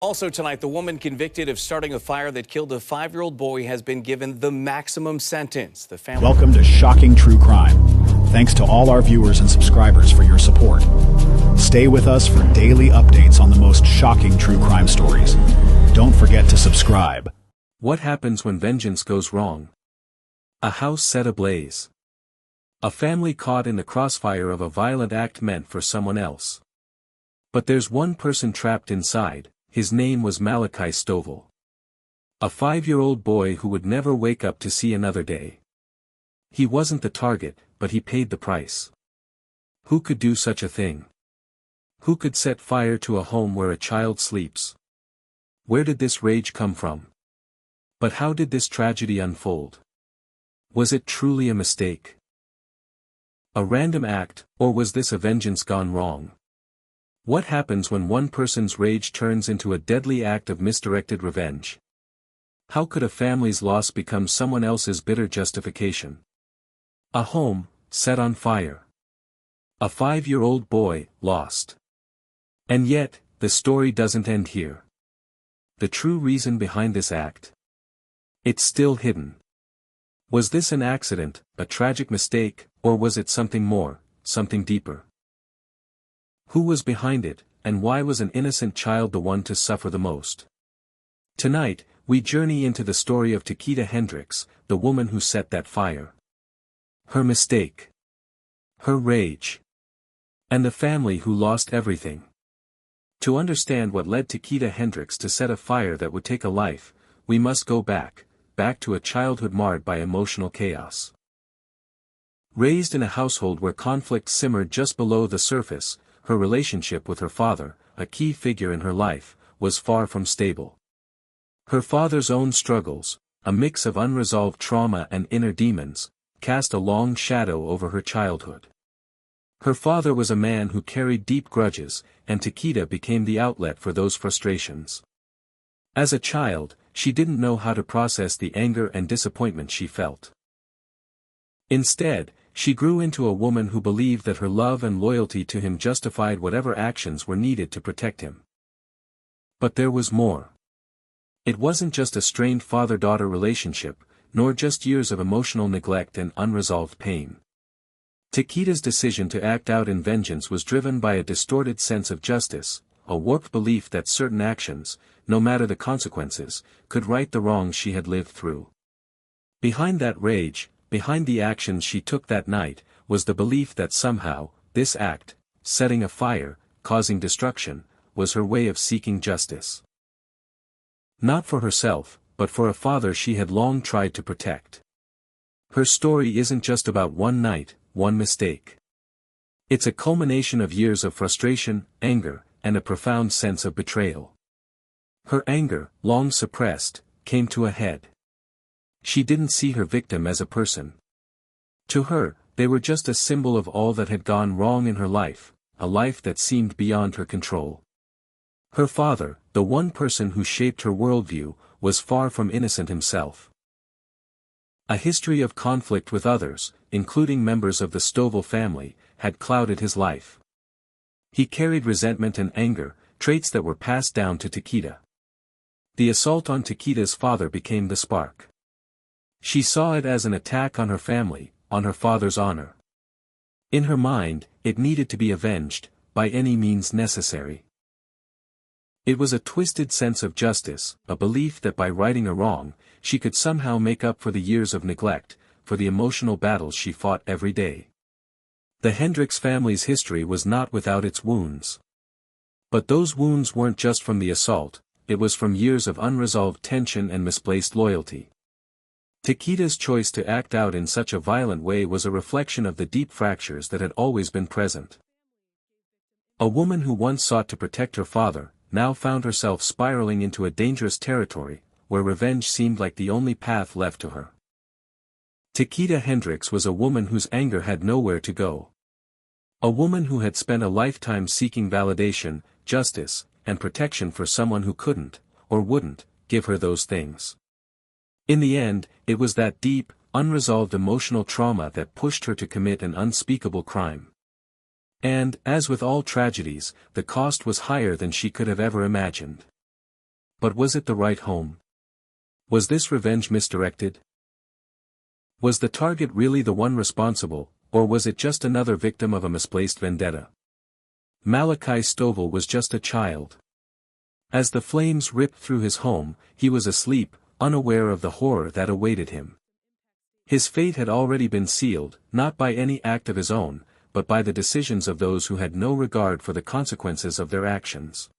Also tonight, the woman convicted of starting a fire that killed a 5-year-old boy has been given the maximum sentence. The family. Welcome to Shocking True Crime. Thanks to all our viewers and subscribers for your support. Stay with us for daily updates on the most shocking true crime stories. Don't forget to subscribe. What happens when vengeance goes wrong? A house set ablaze. A family caught in the crossfire of a violent act meant for someone else. But there's one person trapped inside. His name was Malachi Stovall. A 5-year-old boy who would never wake up to see another day. He wasn't the target, but he paid the price. Who could do such a thing? Who could set fire to a home where a child sleeps? Where did this rage come from? But how did this tragedy unfold? Was it truly a mistake? A random act, or was this a vengeance gone wrong? What happens when one person's rage turns into a deadly act of misdirected revenge? How could a family's loss become someone else's bitter justification? A home, set on fire. A 5-year-old boy, lost. And yet, the story doesn't end here. The true reason behind this act? It's still hidden. Was this an accident, a tragic mistake, or was it something more, something deeper? Who was behind it, and why was an innocent child the one to suffer the most? Tonight, we journey into the story of Takeda Hendricks, the woman who set that fire. Her mistake. Her rage. And the family who lost everything. To understand what led Takeda Hendricks to set a fire that would take a life, we must go back to a childhood marred by emotional chaos. Raised in a household where conflict simmered just below the surface, her relationship with her father, a key figure in her life, was far from stable. Her father's own struggles, a mix of unresolved trauma and inner demons, cast a long shadow over her childhood. Her father was a man who carried deep grudges, and Takeda became the outlet for those frustrations. As a child, she didn't know how to process the anger and disappointment she felt. Instead, she grew into a woman who believed that her love and loyalty to him justified whatever actions were needed to protect him. But there was more. It wasn't just a strained father-daughter relationship, nor just years of emotional neglect and unresolved pain. Takeda's decision to act out in vengeance was driven by a distorted sense of justice, a warped belief that certain actions, no matter the consequences, could right the wrongs she had lived through. Behind that rage, behind the actions she took that night, was the belief that somehow, this act, setting a fire, causing destruction, was her way of seeking justice. Not for herself, but for a father she had long tried to protect. Her story isn't just about one night, one mistake. It's a culmination of years of frustration, anger, and a profound sense of betrayal. Her anger, long suppressed, came to a head. She didn't see her victim as a person. To her, they were just a symbol of all that had gone wrong in her life, a life that seemed beyond her control. Her father, the one person who shaped her worldview, was far from innocent himself. A history of conflict with others, including members of the Stovall family, had clouded his life. He carried resentment and anger, traits that were passed down to Takeda. The assault on Takeda's father became the spark. She saw it as an attack on her family, on her father's honor. In her mind, it needed to be avenged, by any means necessary. It was a twisted sense of justice, a belief that by righting a wrong, she could somehow make up for the years of neglect, for the emotional battles she fought every day. The Hendricks family's history was not without its wounds. But those wounds weren't just from the assault, it was from years of unresolved tension and misplaced loyalty. Takeda's choice to act out in such a violent way was a reflection of the deep fractures that had always been present. A woman who once sought to protect her father, now found herself spiraling into a dangerous territory, where revenge seemed like the only path left to her. Takeda Hendricks was a woman whose anger had nowhere to go. A woman who had spent a lifetime seeking validation, justice, and protection for someone who couldn't, or wouldn't, give her those things. In the end, it was that deep, unresolved emotional trauma that pushed her to commit an unspeakable crime. And, as with all tragedies, the cost was higher than she could have ever imagined. But was it the right home? Was this revenge misdirected? Was the target really the one responsible, or was it just another victim of a misplaced vendetta? Malachi Stovall was just a child. As the flames ripped through his home, he was asleep, unaware of the horror that awaited him. His fate had already been sealed, not by any act of his own, but by the decisions of those who had no regard for the consequences of their actions.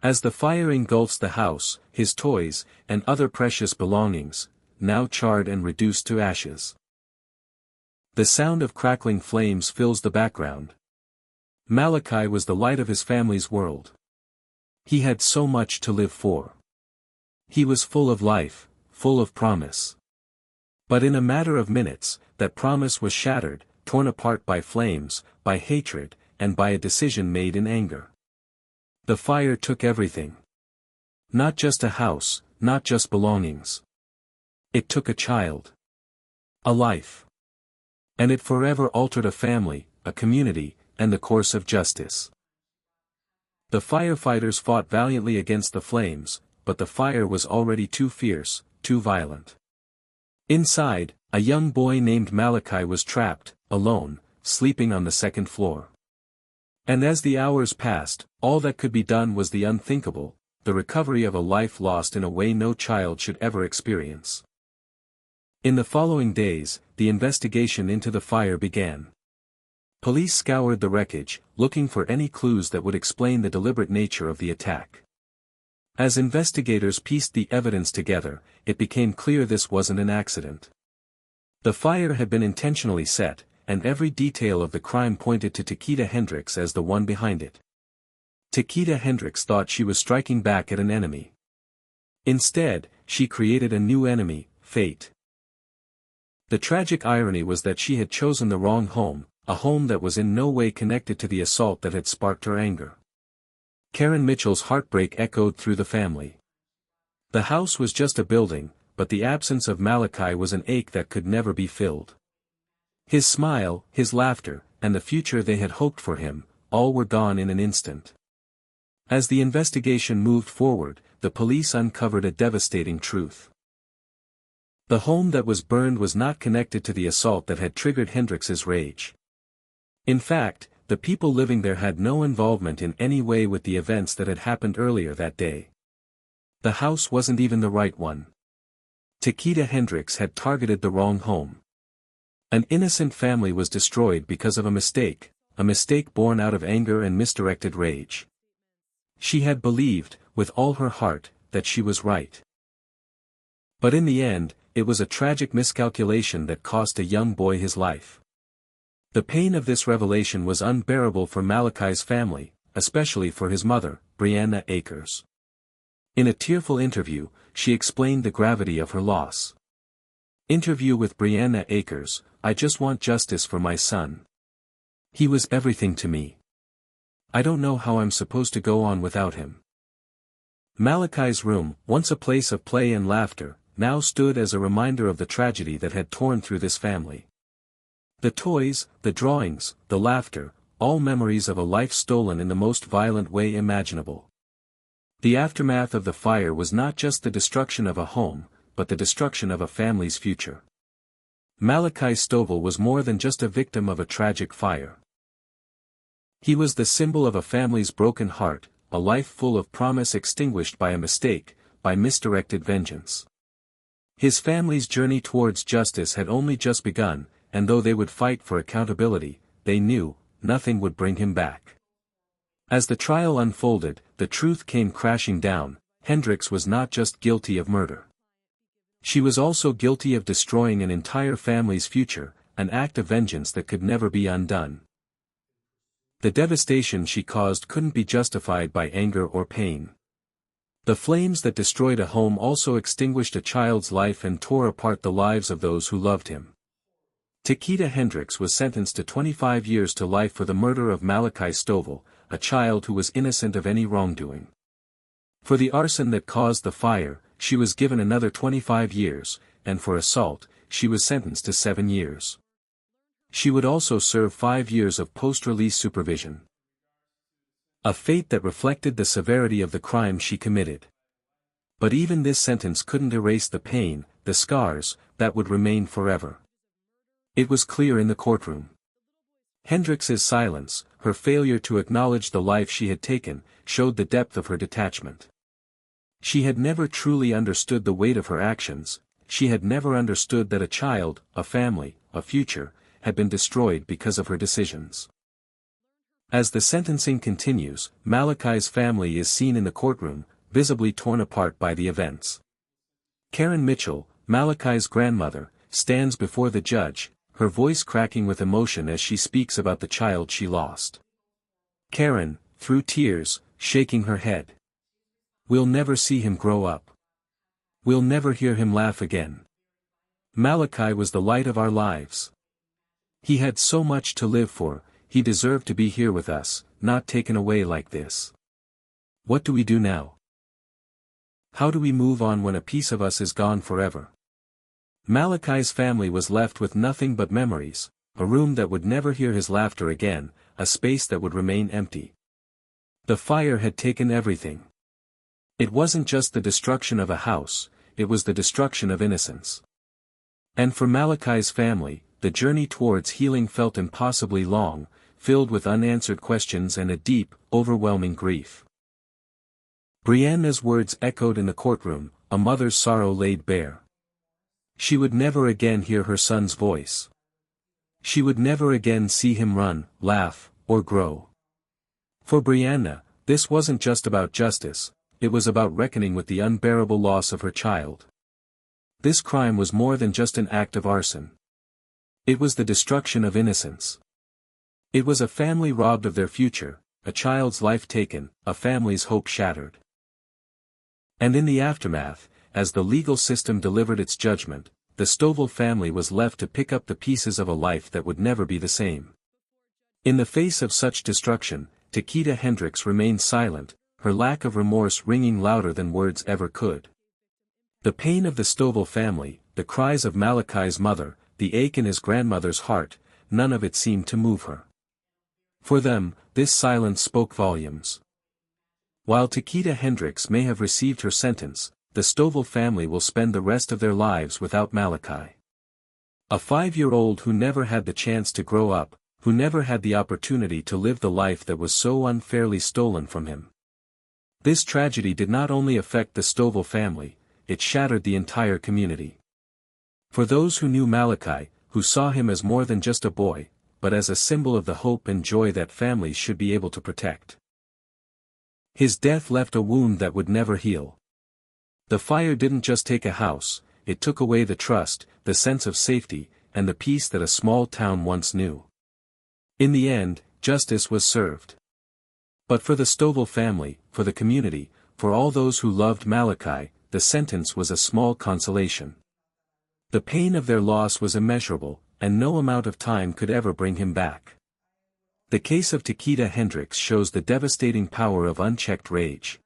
As the fire engulfs the house, his toys, and other precious belongings, now charred and reduced to ashes. The sound of crackling flames fills the background. Malachi was the light of his family's world. He had so much to live for. He was full of life, full of promise. But in a matter of minutes, that promise was shattered, torn apart by flames, by hatred, and by a decision made in anger. The fire took everything. Not just a house, not just belongings. It took a child. A life. And it forever altered a family, a community, and the course of justice. The firefighters fought valiantly against the flames, but the fire was already too fierce, too violent. Inside, a young boy named Malachi was trapped, alone, sleeping on the second floor. And as the hours passed, all that could be done was the unthinkable, the recovery of a life lost in a way no child should ever experience. In the following days, the investigation into the fire began. Police scoured the wreckage, looking for any clues that would explain the deliberate nature of the attack. As investigators pieced the evidence together, it became clear this wasn't an accident. The fire had been intentionally set, and every detail of the crime pointed to Takeda Hendricks as the one behind it. Takeda Hendricks thought she was striking back at an enemy. Instead, she created a new enemy, fate. The tragic irony was that she had chosen the wrong home, a home that was in no way connected to the assault that had sparked her anger. Karen Mitchell's heartbreak echoed through the family. The house was just a building, but the absence of Malachi was an ache that could never be filled. His smile, his laughter, and the future they had hoped for him, all were gone in an instant. As the investigation moved forward, the police uncovered a devastating truth. The home that was burned was not connected to the assault that had triggered Hendricks's rage. In fact, the people living there had no involvement in any way with the events that had happened earlier that day. The house wasn't even the right one. Takeda Hendricks had targeted the wrong home. An innocent family was destroyed because of a mistake born out of anger and misdirected rage. She had believed, with all her heart, that she was right. But in the end, it was a tragic miscalculation that cost a young boy his life. The pain of this revelation was unbearable for Malachi's family, especially for his mother, Brianna Akers. In a tearful interview, she explained the gravity of her loss. Interview with Brianna Akers: "I just want justice for my son. He was everything to me. I don't know how I'm supposed to go on without him." Malachi's room, once a place of play and laughter, now stood as a reminder of the tragedy that had torn through this family. The toys, the drawings, the laughter, all memories of a life stolen in the most violent way imaginable. The aftermath of the fire was not just the destruction of a home, but the destruction of a family's future. Malachi Stovall was more than just a victim of a tragic fire. He was the symbol of a family's broken heart, a life full of promise extinguished by a mistake, by misdirected vengeance. His family's journey towards justice had only just begun, and though they would fight for accountability, they knew, nothing would bring him back. As the trial unfolded, the truth came crashing down: Hendricks was not just guilty of murder. She was also guilty of destroying an entire family's future, an act of vengeance that could never be undone. The devastation she caused couldn't be justified by anger or pain. The flames that destroyed a home also extinguished a child's life and tore apart the lives of those who loved him. Takeda Hendricks was sentenced to 25 years to life for the murder of Malachi Stovall, a child who was innocent of any wrongdoing. For the arson that caused the fire, she was given another 25 years, and for assault, she was sentenced to 7 years. She would also serve 5 years of post-release supervision. A fate that reflected the severity of the crime she committed. But even this sentence couldn't erase the pain, the scars, that would remain forever. It was clear in the courtroom. Hendrix's silence, her failure to acknowledge the life she had taken, showed the depth of her detachment. She had never truly understood the weight of her actions. She had never understood that a child, a family, a future, had been destroyed because of her decisions. As the sentencing continues, Malachi's family is seen in the courtroom, visibly torn apart by the events. Karen Mitchell, Malachi's grandmother, stands before the judge, her voice cracking with emotion as she speaks about the child she lost. Karen, through tears, shaking her head. "We'll never see him grow up. We'll never hear him laugh again. Malachi was the light of our lives. He had so much to live for, he deserved to be here with us, not taken away like this. What do we do now? How do we move on when a piece of us is gone forever?" Malachi's family was left with nothing but memories, a room that would never hear his laughter again, a space that would remain empty. The fire had taken everything. It wasn't just the destruction of a house, it was the destruction of innocence. And for Malachi's family, the journey towards healing felt impossibly long, filled with unanswered questions and a deep, overwhelming grief. Brianna's words echoed in the courtroom, a mother's sorrow laid bare. She would never again hear her son's voice. She would never again see him run, laugh, or grow. For Brianna, this wasn't just about justice, it was about reckoning with the unbearable loss of her child. This crime was more than just an act of arson. It was the destruction of innocence. It was a family robbed of their future, a child's life taken, a family's hope shattered. And in the aftermath, as the legal system delivered its judgment, the Stovall family was left to pick up the pieces of a life that would never be the same. In the face of such destruction, Takeda Hendrix remained silent, her lack of remorse ringing louder than words ever could. The pain of the Stovall family, the cries of Malachi's mother, the ache in his grandmother's heart, none of it seemed to move her. For them, this silence spoke volumes. While Takeda Hendrix may have received her sentence, the Stovall family will spend the rest of their lives without Malachi. A 5-year-old who never had the chance to grow up, who never had the opportunity to live the life that was so unfairly stolen from him. This tragedy did not only affect the Stovall family, it shattered the entire community. For those who knew Malachi, who saw him as more than just a boy, but as a symbol of the hope and joy that families should be able to protect. His death left a wound that would never heal. The fire didn't just take a house, it took away the trust, the sense of safety, and the peace that a small town once knew. In the end, justice was served. But for the Stovall family, for the community, for all those who loved Malachi, the sentence was a small consolation. The pain of their loss was immeasurable, and no amount of time could ever bring him back. The case of Takeda Hendrix shows the devastating power of unchecked rage.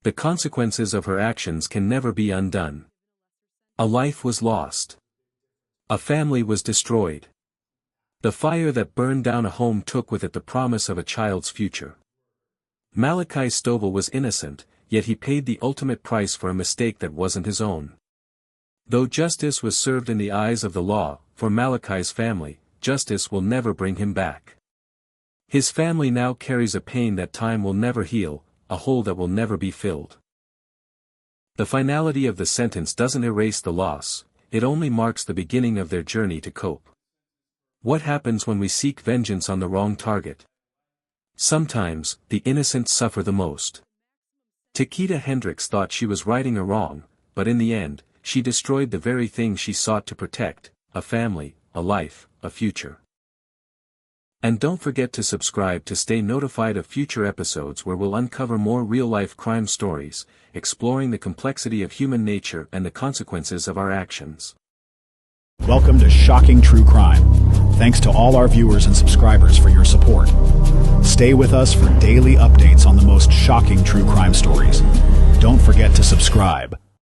The consequences of her actions can never be undone. A life was lost. A family was destroyed. The fire that burned down a home took with it the promise of a child's future. Malachi Stovall was innocent, yet he paid the ultimate price for a mistake that wasn't his own. Though justice was served in the eyes of the law, for Malachi's family, justice will never bring him back. His family now carries a pain that time will never heal, a hole that will never be filled. The finality of the sentence doesn't erase the loss, it only marks the beginning of their journey to cope. What happens when we seek vengeance on the wrong target? Sometimes, the innocent suffer the most. Takeda Hendrix thought she was righting a wrong, but in the end, she destroyed the very thing she sought to protect, a family, a life, a future. And don't forget to subscribe to stay notified of future episodes where we'll uncover more real-life crime stories, exploring the complexity of human nature and the consequences of our actions. Welcome to Shocking True Crime. Thanks to all our viewers and subscribers for your support. Stay with us for daily updates on the most shocking true crime stories. Don't forget to subscribe.